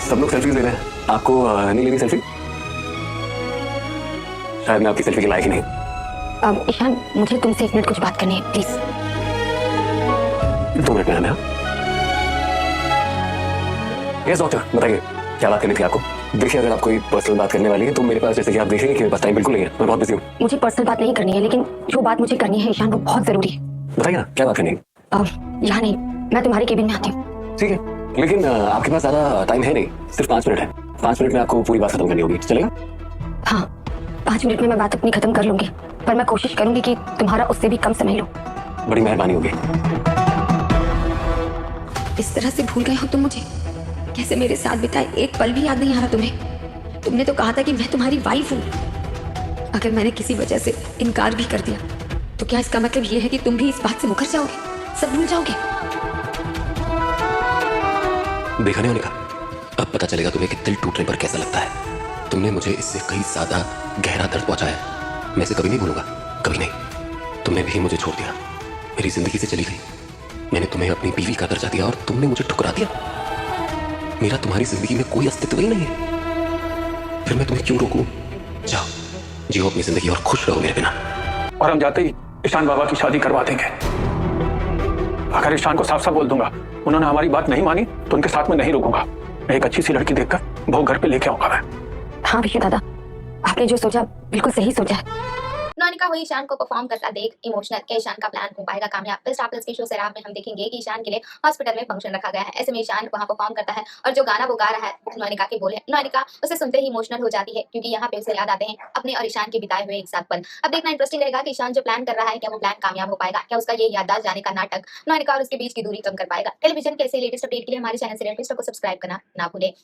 सब लोग सेल्फी ले रहे हैं, आपको नहीं लेनी सेल्फी? शायद मैं आपकी सेल्फी के लायक ही नहीं। ईशान, मुझे तुमसे 1 मिनट कुछ बात करनी है, प्लीज। 2 मिनट में आना। यस डॉक्टर, बताइए क्या बात करनी थी आपको? देखिए, अगर आप कोई पर्सनल बात करने वाली है तो मेरे पास, जैसे कि आप देखेंगे कि मेरे पास टाइम बिल्कुल नहीं है, मैं बहुत बिजी हूँ। मुझे पर्सनल बात नहीं करनी है, लेकिन जो बात मुझे करनी है ईशान, वो बहुत जरूरी है। बताइए ना, क्या बात करनी है? यहाँ नहीं, मैं तुम्हारे केबिन में आती हूँ। ठीक है, लेकिन आपके पास ज्यादा टाइम है नहीं, सिर्फ 5 मिनट है। 5 मिनट में आपको पूरी बात खत्म करनी होगी, चलेगा? हाँ, 5 मिनट में मैं बात अपनी खत्म कर लूंगी, पर मैं कोशिश करूंगी कि तुम्हारा उससे भी कम समय लो। बड़ी मेहरबानी होगी। इस तरह से भूल गए हो तुम मुझे? कैसे मेरे साथ बिताए एक पल भी याद नहीं आ रहा तुम्हें? तुमने तो कहा था कि मैं तुम्हारी वाइफ हूँ। अगर मैंने किसी वजह से इनकार भी कर दिया तो क्या इसका मतलब ये है कि तुम भी इस बात से मुकर जाओगे, सब भूल जाओगे? देखा नहीं होने का, अब पता चलेगा तुम्हें कि दिल टूटने पर कैसा लगता है। तुमने मुझे इससे कहीं ज्यादा गहरा दर्द पहुंचाया है, मैं इसे कभी नहीं भूलूंगा, कभी नहीं। तुमने भी मुझे छोड़ दिया, मेरी जिंदगी से चली गई। मैंने तुम्हें अपनी बीवी का दर्जा दिया और तुमने मुझे ठुकरा दिया। मेरा तुम्हारी जिंदगी में कोई अस्तित्व ही नहीं है, फिर मैं तुम्हें क्यों रोकूं? जाओ, जियो अपनी जिंदगी और खुश रहो मेरे बिना। और हम जाते ही ईशान बाबा की शादी करवा देंगे। अगर ईशान को साफ साफ बोल दूंगा उन्होंने हमारी बात नहीं मानी तो उनके साथ में नहीं रुकूंगा। मैं एक अच्छी सी लड़की देखकर वो घर पे लेके आऊंगा मैं। हाँ विष्णु दादा, आपने जो सोचा बिल्कुल सही सोचा है। नौनिका हुई ईशान को परफॉर्म करता देख इमोशनल के ईशान का प्लान हो पाएगा कामयाब। फिर स्टार प्लस के शो सैराब में हम देखेंगे कि ईशान के लिए हॉस्पिटल में फंक्शन रखा गया है। ऐसे में ईशान वहां परफॉर्म करता है और जो गाना वो गा रहा है नौनिका के बोले। नौनिका उसे सुनते ही इमोशनल हो जाती है क्योंकि यहाँ पे उसे याद आते हैं अपने और ईशान के बिताए हुए एक साथ पल। अब देखना इंटरेस्टिंग रहेगा कि ईशान जो प्लान कर रहा है क्या वो प्लान कामयाब हो पाएगा, क्या उसका ये याददाश्त जाने का नाटक नौनिका और उसके बीच की दूरी कम कर पाएगा। टेलीविजन के ऐसे लेटेस्ट अपडेट के लिए हमारे चैनल सीरियल को सब्सक्राइब करना ना भूलें।